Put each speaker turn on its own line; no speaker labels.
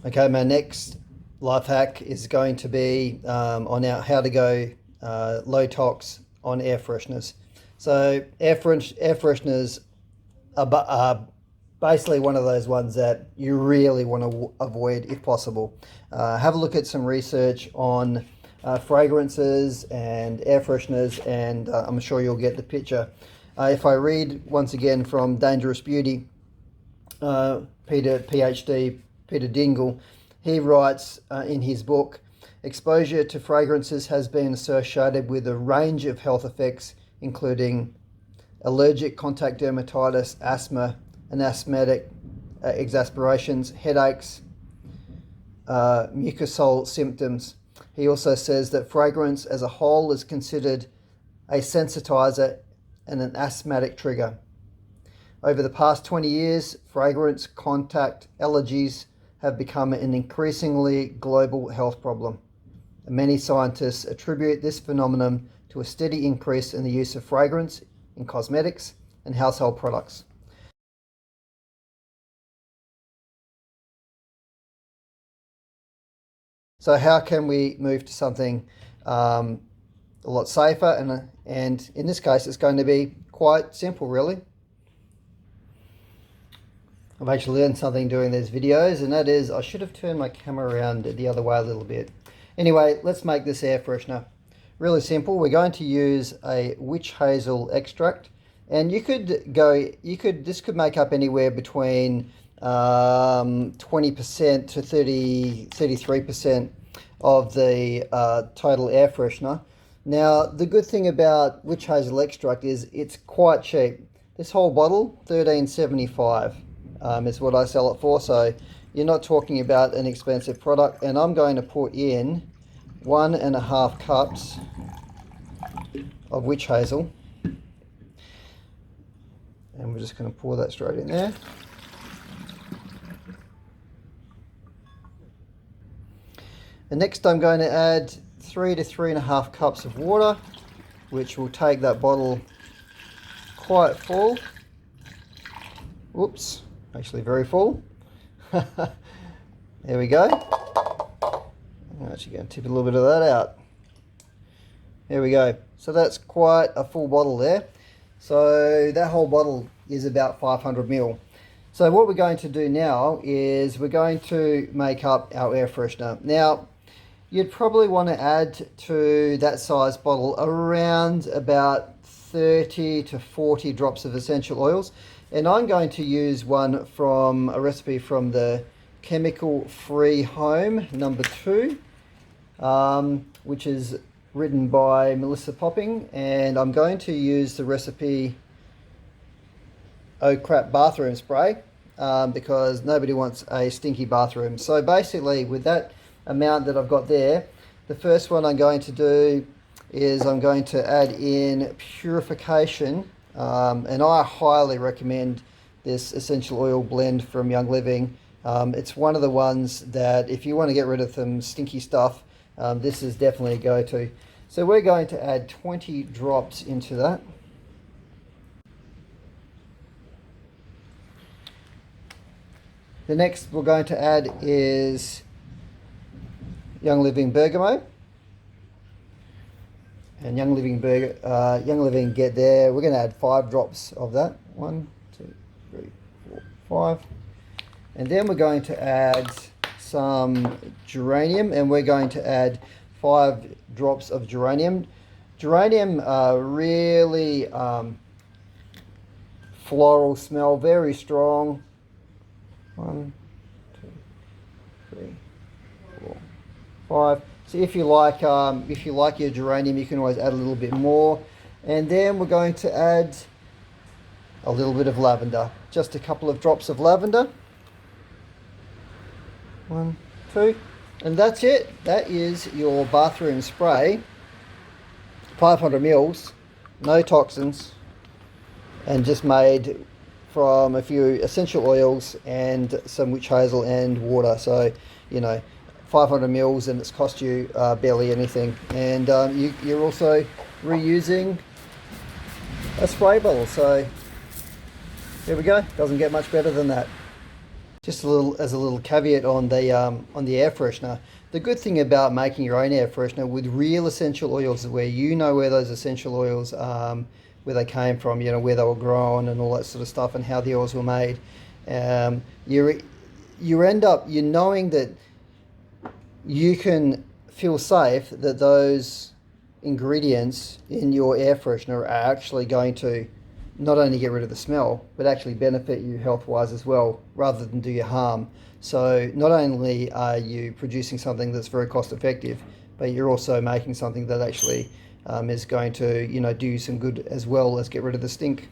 Okay, my next life hack is going to be on how to go low tox on air fresheners. So air fresheners are basically one of those ones that you really want to avoid if possible. Have a look at some research on fragrances and air fresheners, and I'm sure you'll get the picture. If I read once again from Dangerous Beauty, PhD Peter Dingle, he writes in his book, exposure to fragrances has been associated with a range of health effects, including allergic contact dermatitis, asthma, and asthmatic exacerbations, headaches, mucosal symptoms. He also says that fragrance as a whole is considered a sensitizer and an asthmatic trigger. Over the past 20 years, fragrance contact allergies have become an increasingly global health problem. Many scientists attribute this phenomenon to a steady increase in the use of fragrance in cosmetics and household products. So how can we move to something a lot safer? And in this case, it's going to be quite simple, really. I've actually learned something doing these videos, and that is I should have turned my camera around the other way a little bit. Anyway, let's make this air freshener. Really simple. We're going to use a witch hazel extract, and this could make up anywhere between 20% to 33% of the total air freshener. Now, the good thing about witch hazel extract is it's quite cheap. This whole bottle, $13.75. Is what I sell it for, so you're not talking about an expensive product. And I'm going to put in 1.5 cups of witch hazel, and we're just going to pour that straight in there. And next I'm going to add 3 to 3.5 cups of water, which will take that bottle quite full. Whoops. Actually very full. There we go. I'm actually going to tip a little bit of that out. There we go. So that's quite a full bottle there. So that whole bottle is about 500 ml. So what we're going to do now is we're going to make up our air freshener. Now, you'd probably want to add to that size bottle around about 30 to 40 drops of essential oils. And I'm going to use one from a recipe from the Chemical Free Home #2, which is written by Melissa Popping. And I'm going to use the recipe Oh Crap Bathroom Spray because nobody wants a stinky bathroom. So basically, with that amount that I've got there, the first one I'm going to do is I'm going to add in purification. And I highly recommend this essential oil blend from Young Living. It's one of the ones that if you want to get rid of some stinky stuff, this is definitely a go-to. So we're going to add 20 drops into that. The next we're going to add is Young Living Bergamot. And Young Living Get There, we're going to add 5 drops of that. 1, 2, 3, 4, 5. And then we're going to add some geranium, and we're going to add 5 drops of geranium. Geranium really floral smell, very strong. 1, 2, 3, 4, 5. So if you like your geranium, you can always add a little bit more. And then we're going to add a little bit of lavender, just a couple of drops of lavender. 1, 2, and that's it. That is your bathroom spray, 500 mils, no toxins, and just made from a few essential oils and some witch hazel and water. So, you know, 500 mils, and it's cost you barely anything. And you're also reusing a spray bottle. So there we go. Doesn't get much better than that. Just a little, as a little caveat on the air freshener, the good thing about making your own air freshener with real essential oils is where you know where those essential oils, where they came from, you know, where they were grown and all that sort of stuff, and how the oils were made. You end up you knowing that you can feel safe that those ingredients in your air freshener are actually going to not only get rid of the smell, but actually benefit you health-wise as well, rather than do you harm. So not only are you producing something that's very cost-effective, but you're also making something that actually is going to, you know, do you some good as well as get rid of the stink.